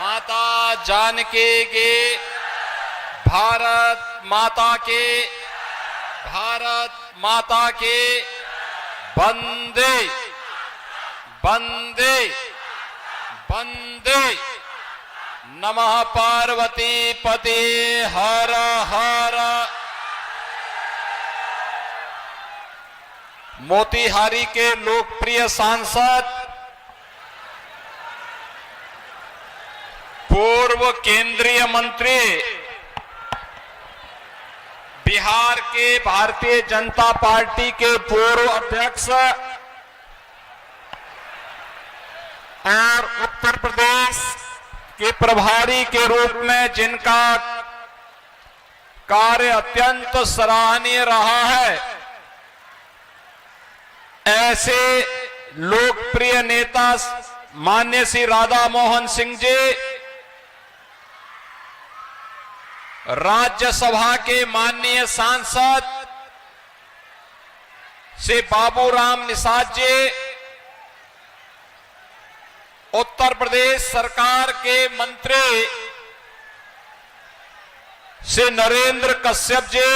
माता जानकी की, भारत माता की, भारत माता की, वंदे वंदे वंदे। नमः पार्वती पते हर हर। मोतिहारी के लोकप्रिय सांसद, पूर्व केंद्रीय मंत्री, बिहार के भारतीय जनता पार्टी के पूर्व अध्यक्ष और उत्तर प्रदेश के प्रभारी के रूप में जिनका कार्य अत्यंत सराहनीय रहा है, ऐसे लोकप्रिय नेता माननीय श्री राधा मोहन सिंह जी, राज्यसभा के माननीय सांसद श्री बाबूराम निषाद जी, उत्तर प्रदेश सरकार के मंत्री श्री नरेंद्र कश्यप जी,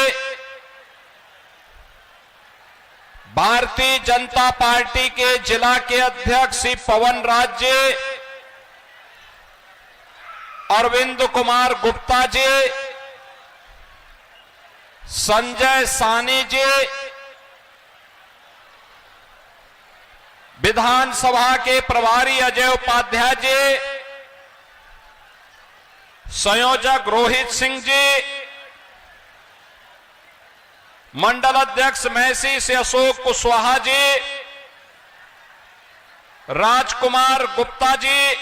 भारतीय जनता पार्टी के जिला के अध्यक्ष श्री पवन राज जी, अरविंद कुमार गुप्ता जी, संजय सानी जी, विधानसभा के प्रभारी अजय उपाध्याय जी, संयोजक रोहित सिंह जी, मंडल अध्यक्ष मैसी से अशोक कुशवाहा जी, राजकुमार गुप्ता जी,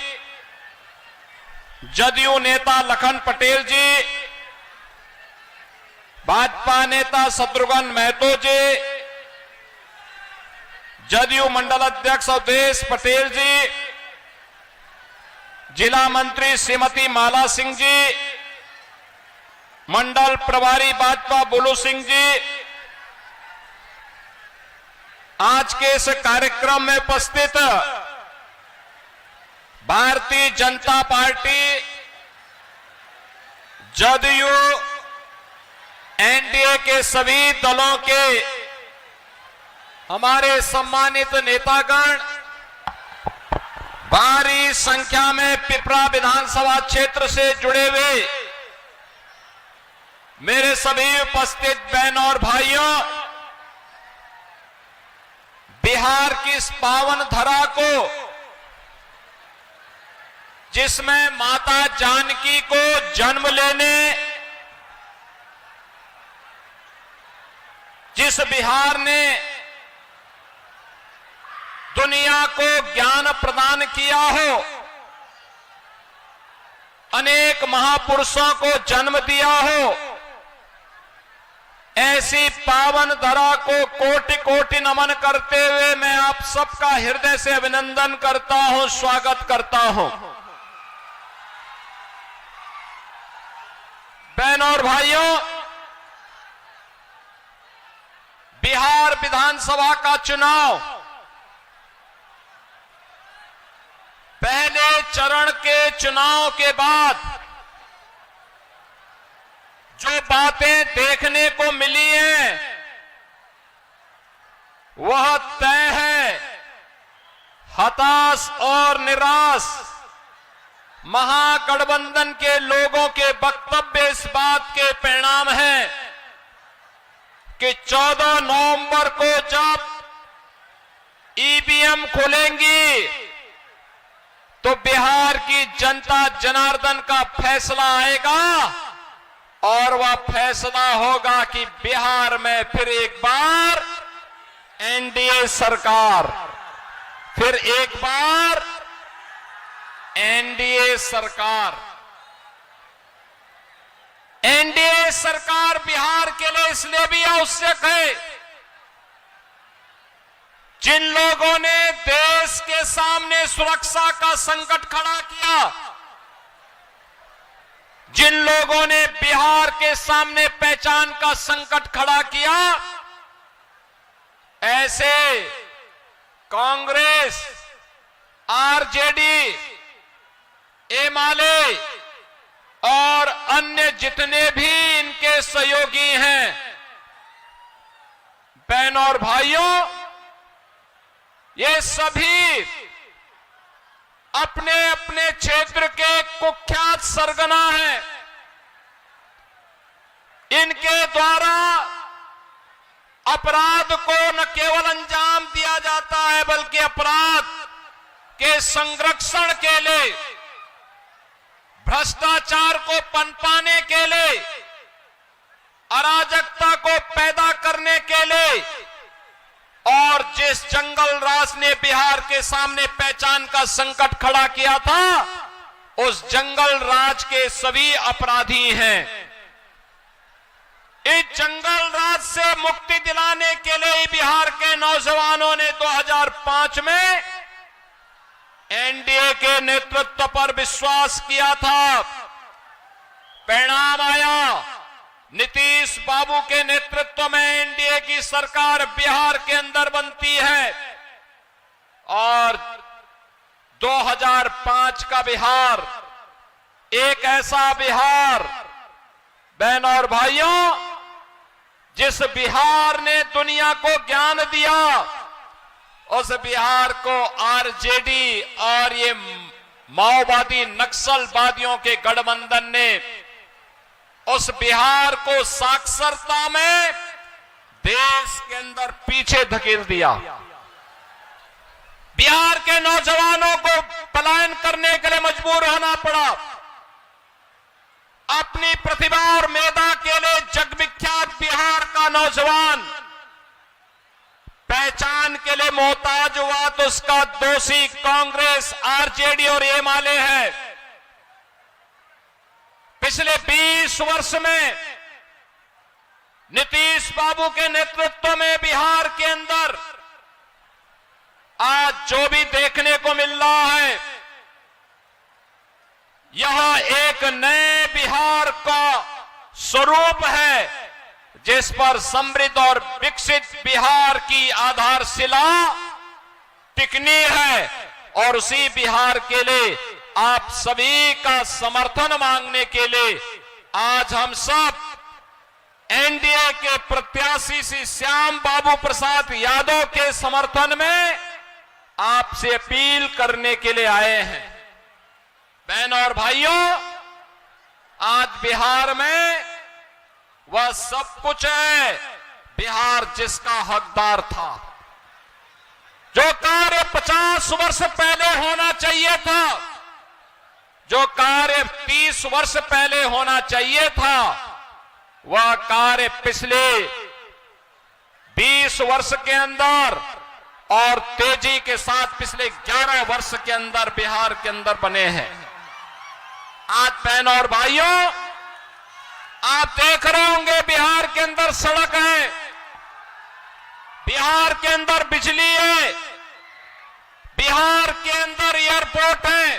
जदयू नेता लखन पटेल जी, भाजपा नेता शत्रुघ्न महतो जी, जदयू मंडल अध्यक्ष अवधेश पटेल जी, जिला मंत्री श्रीमती माला सिंह जी, मंडल प्रभारी भाजपा बुलू सिंह जी, आज के इस कार्यक्रम में उपस्थित भारतीय जनता पार्टी, जदयू, एनडीए के सभी दलों के हमारे सम्मानित नेतागण, भारी संख्या में पिपरा विधानसभा क्षेत्र से जुड़े हुए मेरे सभी उपस्थित बहनों और भाइयों, बिहार की इस पावन धरा को, जिसमें माता जानकी को जन्म लेने, जिस बिहार ने दुनिया को ज्ञान प्रदान किया हो, अनेक महापुरुषों को जन्म दिया हो, ऐसी पावन धरा को कोटि कोटि नमन करते हुए मैं आप सबका हृदय से अभिनंदन करता हूं, स्वागत करता हूं। बहनों और भाइयों, बिहार विधानसभा का चुनाव पहले चरण के चुनाव के बाद जो बातें देखने को मिली हैं, वह तय है हताश और निराश महागठबंधन के लोगों के वक्तव्य इस बात के परिणाम है कि 14 नवंबर को जब ईवीएम खुलेंगी तो बिहार की जनता जनार्दन का फैसला आएगा और वह फैसला होगा कि बिहार में फिर एक बार एनडीए सरकार, फिर एक बार एनडीए सरकार। एनडीए सरकार बिहार के लिए इसलिए भी आवश्यक है, जिन लोगों ने देश के सामने सुरक्षा का संकट खड़ा किया, जिन लोगों ने बिहार के सामने पहचान का संकट खड़ा किया, ऐसे कांग्रेस, आरजेडी, एमाले और अन्य जितने भी इनके सहयोगी हैं, बहनों और भाइयों, ये सभी अपने अपने क्षेत्र के कुख्यात सरगना हैं। इनके द्वारा अपराध को न केवल अंजाम दिया जाता है, बल्कि अपराध के संरक्षण के लिए, भ्रष्टाचार को पनपाने के लिए, अराजकता को पैदा करने के लिए, और जिस जंगल राज ने बिहार के सामने पहचान का संकट खड़ा किया था, उस जंगल राज के सभी अपराधी हैं। इस जंगल राज से मुक्ति दिलाने के लिए बिहार के नौजवानों ने 2005 में एनडीए के नेतृत्व पर विश्वास किया था। परिणाम आया, नीतीश बाबू के नेतृत्व में एनडीए की सरकार बिहार के अंदर बनती है और 2005 का बिहार एक ऐसा बिहार, बहनों और भाइयों, जिस बिहार ने दुनिया को ज्ञान दिया, उस बिहार को आरजेडी और ये माओवादी नक्सलवादियों के गठबंधन ने उस बिहार को साक्षरता में देश के अंदर पीछे धकेल दिया। बिहार के नौजवानों को पलायन करने के लिए मजबूर होना पड़ा। अपनी प्रतिभा और मेधा के लिए जगविख्यात बिहार का नौजवान पहचान के लिए मोहताज हुआ तो उसका दोषी कांग्रेस, आरजेडी और एमाले है। पिछले 20 वर्ष में नीतीश बाबू के नेतृत्व में बिहार के अंदर आज जो भी देखने को मिल रहा है, यह एक नए बिहार का स्वरूप है, जिस पर समृद्ध और विकसित बिहार की आधारशिला टिकनी है। और उसी बिहार के लिए आप सभी का समर्थन मांगने के लिए आज हम सब एनडीए के प्रत्याशी श्री श्याम बाबू प्रसाद यादव के समर्थन में आपसे अपील करने के लिए आए हैं। बहनों और भाइयों, आज बिहार में वह सब कुछ है, बिहार जिसका हकदार था। जो कार्य 50 वर्ष पहले होना चाहिए था, जो कार्य 30 वर्ष पहले होना चाहिए था, वह कार्य पिछले 20 वर्ष के अंदर और तेजी के साथ पिछले 11 वर्ष के अंदर बिहार के अंदर बने हैं। आज बहनों और भाइयों, आप देख रहे होंगे बिहार के अंदर सड़क है, बिहार के अंदर बिजली है, बिहार के अंदर एयरपोर्ट है,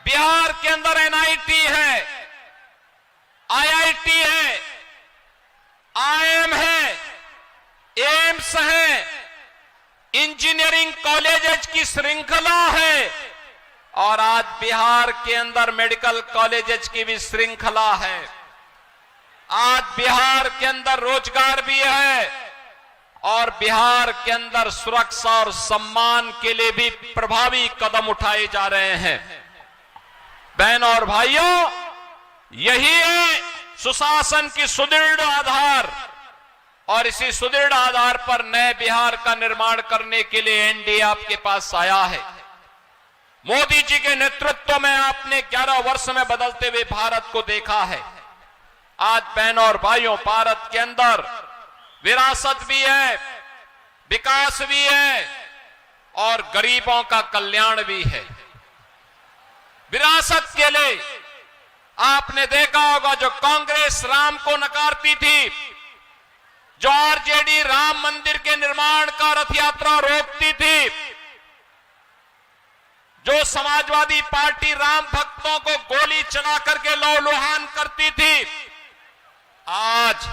बिहार के अंदर एनआईटी है, आईआईटी है, आईएम है, एम्स है, इंजीनियरिंग कॉलेजेस की श्रृंखला है और आज बिहार के अंदर मेडिकल कॉलेजेस की भी श्रृंखला है। आज बिहार के अंदर रोजगार भी है और बिहार के अंदर सुरक्षा और सम्मान के लिए भी प्रभावी कदम उठाए जा रहे हैं। बहनों और भाइयों, यही है सुशासन की सुदृढ़ आधार और इसी सुदृढ़ आधार पर नए बिहार का निर्माण करने के लिए एनडीए आपके पास आया है। मोदी जी के नेतृत्व में आपने 11 वर्ष में बदलते हुए भारत को देखा है। आज बहनों और भाइयों, भारत के अंदर विरासत भी है, विकास भी है और गरीबों का कल्याण भी है। विरासत के लिए आपने देखा होगा, जो कांग्रेस राम को नकारती थी, जो आरजेडी राम मंदिर के निर्माण का रथ यात्रा रोकती थी, जो समाजवादी पार्टी राम भक्तों को गोली चला करके लौलुहान करती थी, आज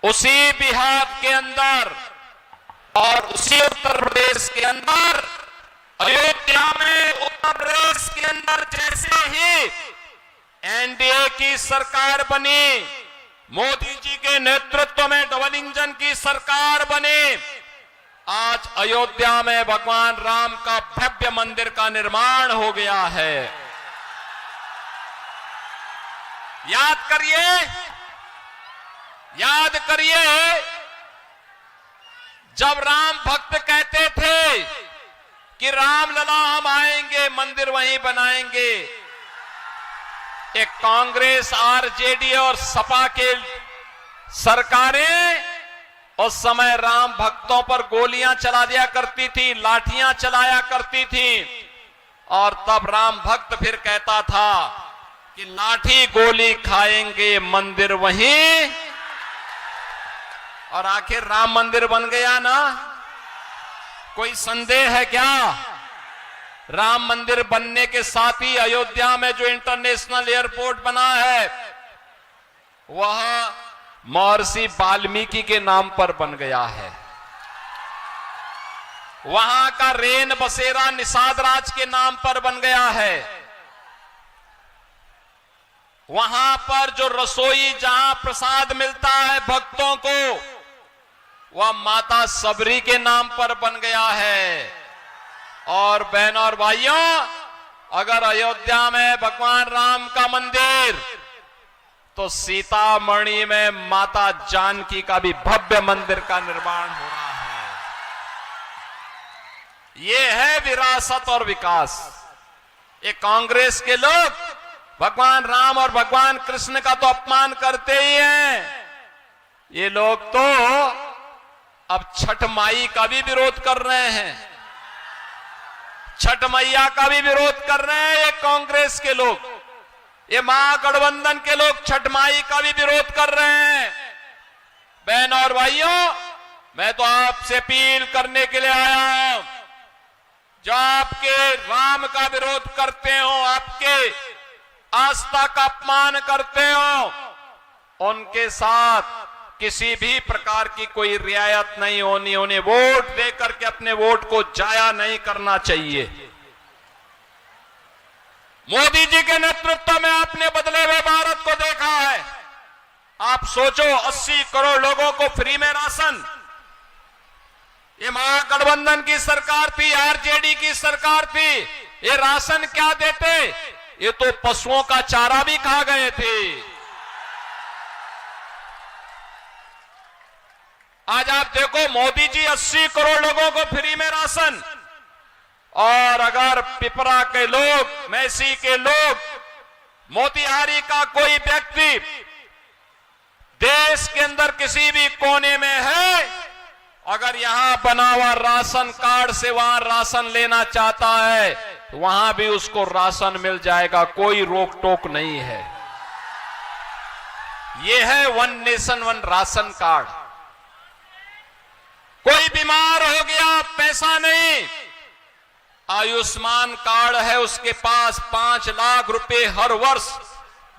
उसी बिहार के अंदर और उसी उत्तर प्रदेश के अंदर अयोध्या में उत्तर प्रदेश के अंदर जैसे ही एनडीए की सरकार बनी, मोदी जी के नेतृत्व में डबल इंजन की सरकार बनी, आज अयोध्या में भगवान राम का भव्य मंदिर का निर्माण हो गया है। याद करिए जब राम भक्त कहते थे कि राम लला हम आएंगे, मंदिर वहीं बनाएंगे, एक कांग्रेस, आरजेडी और सपा के सरकारें उस समय राम भक्तों पर गोलियां चला दिया करती थी, लाठियां चलाया करती थी, और तब राम भक्त फिर कहता था कि लाठी गोली खाएंगे, मंदिर वहीं। और आखिर राम मंदिर बन गया ना, कोई संदेह है क्या? राम मंदिर बनने के साथ ही अयोध्या में जो इंटरनेशनल एयरपोर्ट बना है वह महर्षि वाल्मीकि के नाम पर बन गया है। वहां का रेन बसेरा निषाद राज के नाम पर बन गया है। वहां पर जो रसोई, जहां प्रसाद मिलता है भक्तों को, वह माता सबरी के नाम पर बन गया है। और बहनों और भाइयों, अगर अयोध्या में भगवान राम का मंदिर, तो सीतामढ़ी में माता जानकी का भी भव्य मंदिर का निर्माण हो रहा है। ये है विरासत और विकास। ये कांग्रेस के लोग भगवान राम और भगवान कृष्ण का तो अपमान करते ही हैं। ये लोग तो अब छठ माई का भी विरोध कर रहे हैं, छठ मैया का भी विरोध कर रहे हैं। ये कांग्रेस के लोग, ये महागठबंधन के लोग छठ माई का भी विरोध कर रहे हैं। बहनों और भाइयों, मैं तो आपसे अपील करने के लिए आया हूं, जो आपके राम का विरोध करते हो, आपके आस्था का अपमान करते हो, उनके साथ किसी भी प्रकार की कोई रियायत नहीं होनी। उन्हें वोट देकर के अपने वोट को जाया नहीं करना चाहिए। मोदी जी के नेतृत्व में आपने बदले हुए भारत को देखा है। आप सोचो, 80 करोड़ लोगों को फ्री में राशन। ये महागठबंधन की सरकार थी, आरजेडी की सरकार थी। ये राशन क्या देते? ये तो पशुओं का चारा भी खा गए थे। आज आप देखो, मोदी जी 80 करोड़ लोगों को फ्री में राशन, और अगर पिपरा के लोग, मैसी के लोग, मोतिहारी का कोई व्यक्ति देश के अंदर किसी भी कोने में है, अगर यहां बना हुआ राशन कार्ड से वहां राशन लेना चाहता है, तो वहां भी उसको राशन मिल जाएगा, कोई रोक टोक नहीं है। यह है one nation one ration card. कोई बीमार हो गया, पैसा नहीं, आयुष्मान कार्ड है उसके पास, 5 लाख रुपए हर वर्ष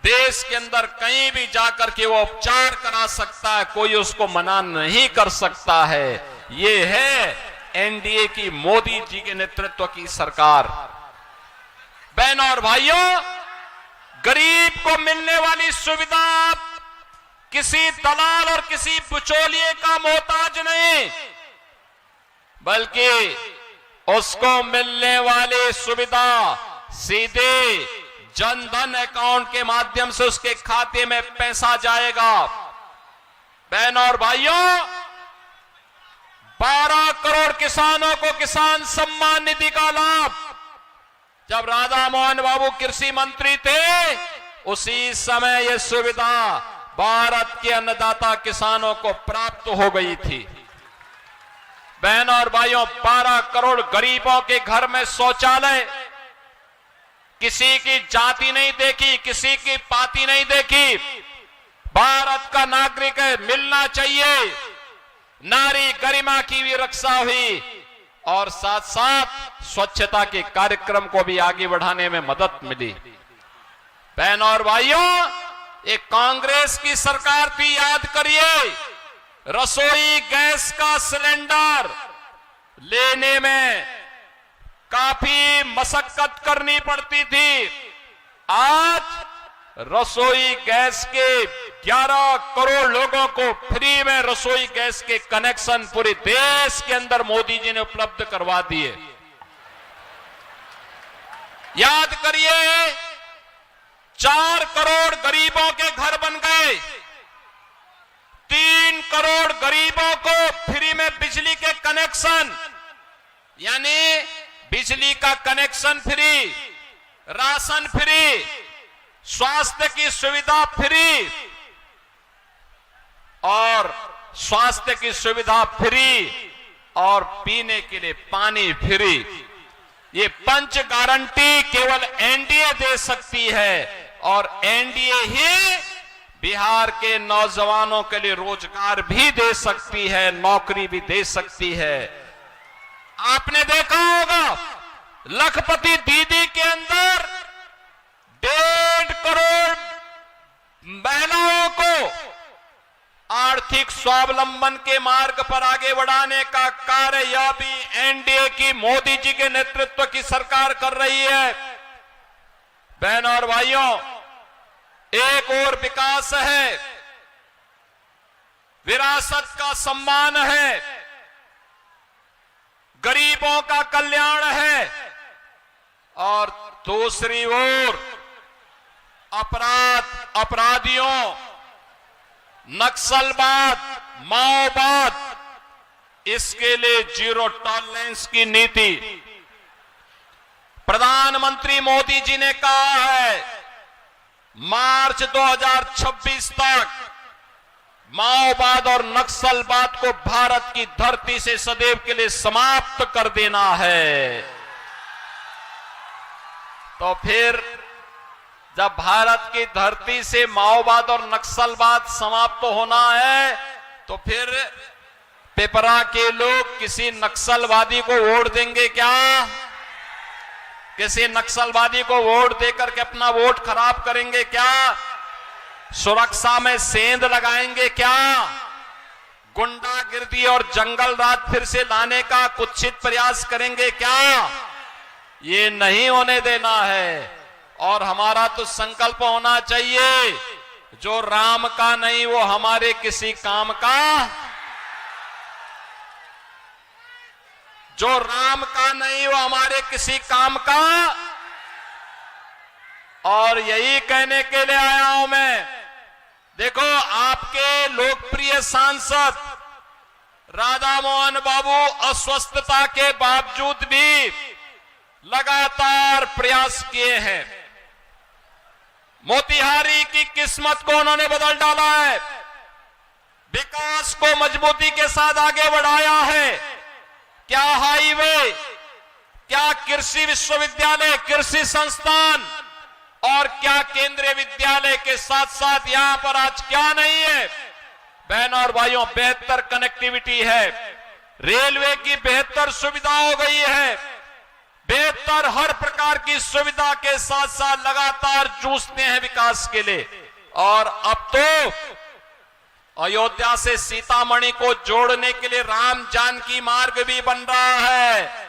देश के अंदर कहीं भी जाकर के वो उपचार करा सकता है, कोई उसको मना नहीं कर सकता है। ये है एनडीए की, मोदी जी के नेतृत्व की सरकार। बहनों और भाइयों, गरीब को मिलने वाली सुविधा किसी दलाल और किसी बिचौलिए का मोहताज नहीं, बल्कि उसको मिलने वाली सुविधा सीधे जनधन अकाउंट के माध्यम से उसके खाते में पैसा जाएगा। बहनों और भाइयों, 12 करोड़ किसानों को किसान सम्मान निधि का लाभ जब राधा मोहन बाबू कृषि मंत्री थे, उसी समय यह सुविधा भारत के अन्नदाता किसानों को प्राप्त हो गई थी। बहनों और भाइयों, 12 करोड़ गरीबों के घर में शौचालय, किसी की जाति नहीं देखी, किसी की पाति नहीं देखी, भारत का नागरिक है, मिलना चाहिए। नारी गरिमा की भी रक्षा हुई, और साथ साथ स्वच्छता के कार्यक्रम को भी आगे बढ़ाने में मदद मिली। बहनों और भाइयों, एक कांग्रेस की सरकार थी, याद करिए, रसोई गैस का सिलेंडर लेने में काफी मशक्कत करनी पड़ती थी। आज रसोई गैस के 11 करोड़ लोगों को फ्री में रसोई गैस के कनेक्शन पूरे देश के अंदर मोदी जी ने उपलब्ध करवा दिए। याद करिए, 4 करोड़ गरीबों के घर बन गए, 3 करोड़ गरीबों को फ्री में बिजली के कनेक्शन, यानी बिजली का कनेक्शन फ्री, राशन फ्री, स्वास्थ्य की सुविधा फ्री और स्वास्थ्य की सुविधा फ्री और पीने के लिए पानी फ्री। ये पंच गारंटी केवल एनडीए दे सकती है और एनडीए ही बिहार के नौजवानों के लिए रोजगार भी दे सकती है, नौकरी भी दे सकती है। आपने देखा होगा लखपति दीदी के अंदर 1.5 करोड़ महिलाओं को आर्थिक स्वावलंबन के मार्ग पर आगे बढ़ाने का कार्य यह भी एनडीए की मोदी जी के नेतृत्व की सरकार कर रही है। बहनों और भाइयों, एक और विकास है, विरासत का सम्मान है, गरीबों का कल्याण है और दूसरी ओर अपराधियों, नक्सलवाद, माओवाद, इसके लिए जीरो टॉलरेंस की नीति। प्रधानमंत्री मोदी जी ने कहा है मार्च 2026 तक माओवाद और नक्सलवाद को भारत की धरती से सदैव के लिए समाप्त कर देना है। तो फिर जब भारत की धरती से माओवाद और नक्सलवाद समाप्त होना है तो फिर पेपरा के लोग किसी नक्सलवादी को वोट देंगे क्या? किसी नक्सलवादी को वोट देकर के अपना वोट खराब करेंगे क्या? सुरक्षा में सेंध लगाएंगे क्या? गुंडागिर्दी और जंगल राज फिर से लाने का कुत्सित प्रयास करेंगे क्या? ये नहीं होने देना है। और हमारा तो संकल्प होना चाहिए, जो राम का नहीं वो हमारे किसी काम का, जो राम का नहीं वो हमारे किसी काम का। और यही कहने के लिए आया हूं मैं। देखो, आपके लोकप्रिय सांसद राधा मोहन बाबू अस्वस्थता के बावजूद भी लगातार प्रयास किए हैं। मोतिहारी की किस्मत को उन्होंने बदल डाला है, विकास को मजबूती के साथ आगे बढ़ाया है। क्या हाईवे, क्या कृषि विश्वविद्यालय, कृषि संस्थान और क्या केंद्रीय विद्यालय के साथ साथ यहां पर आज क्या नहीं है? बहनों और भाइयों, बेहतर कनेक्टिविटी है, रेलवे की बेहतर सुविधा हो गई है, बेहतर हर प्रकार की सुविधा के साथ साथ लगातार जूझते हैं विकास के लिए। और अब तो अयोध्या से सीतामढ़ी को जोड़ने के लिए राम जानकी मार्ग भी बन रहा है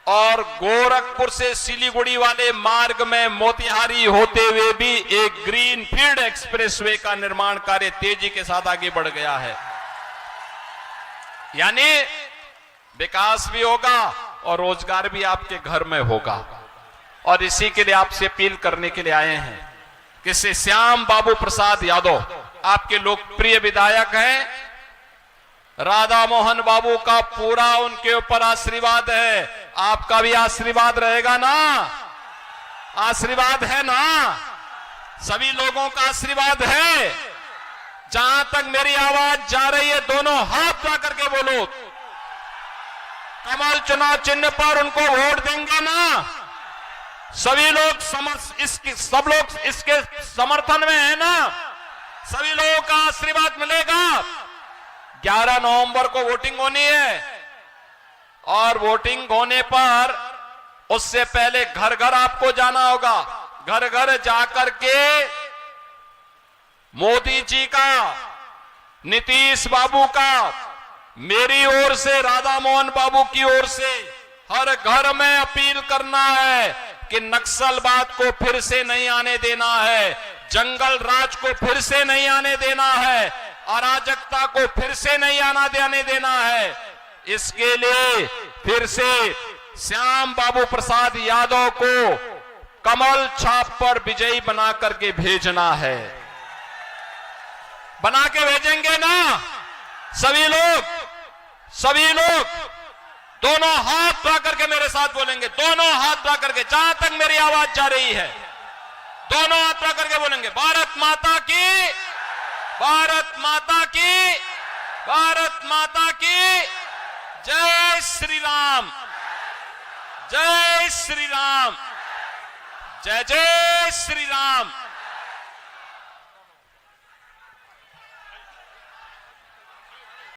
और गोरखपुर से सिलीगुड़ी वाले मार्ग में मोतिहारी होते हुए भी एक ग्रीन फील्ड एक्सप्रेसवे का निर्माण कार्य तेजी के साथ आगे बढ़ गया है। यानी विकास भी होगा और रोजगार भी आपके घर में होगा। और इसी के लिए आपसे अपील करने के लिए आए हैं कि श्याम बाबू प्रसाद यादव आपके लोकप्रिय विधायक हैं, राधा मोहन बाबू का पूरा उनके ऊपर आशीर्वाद है, आपका भी आशीर्वाद रहेगा ना? आशीर्वाद है ना? सभी लोगों का आशीर्वाद है। जहां तक मेरी आवाज जा रही है, दोनों हाथ ला करके बोलो, कमल चुनाव चिन्ह पर उनको वोट देंगे ना? सभी लोग सब लोग इसके समर्थन में है ना? सभी लोगों का आशीर्वाद मिलेगा। 11 नवंबर को वोटिंग होनी है और वोटिंग होने पर उससे पहले घर घर आपको जाना होगा। घर घर जाकर के मोदी जी का, नीतीश बाबू का, मेरी ओर से, राधा मोहन बाबू की ओर से हर घर में अपील करना है कि नक्सलवाद को फिर से नहीं आने देना है, जंगल राज को फिर से नहीं आने देना है, अराजकता को फिर से नहीं आने देना है। इसके लिए फिर से श्याम बाबू प्रसाद यादव को कमल छाप पर विजयी बना करके भेजना है। बना के भेजेंगे ना सभी लोग दोनों हाथ उठा करके मेरे साथ बोलेंगे, दोनों हाथ उठा करके, जहां तक मेरी आवाज जा रही है दोनों हाथ उठा करके बोलेंगे, भारत माता की, भारत माता की, भारत माता की जय श्री राम, जय श्री राम, जय जय श्री राम।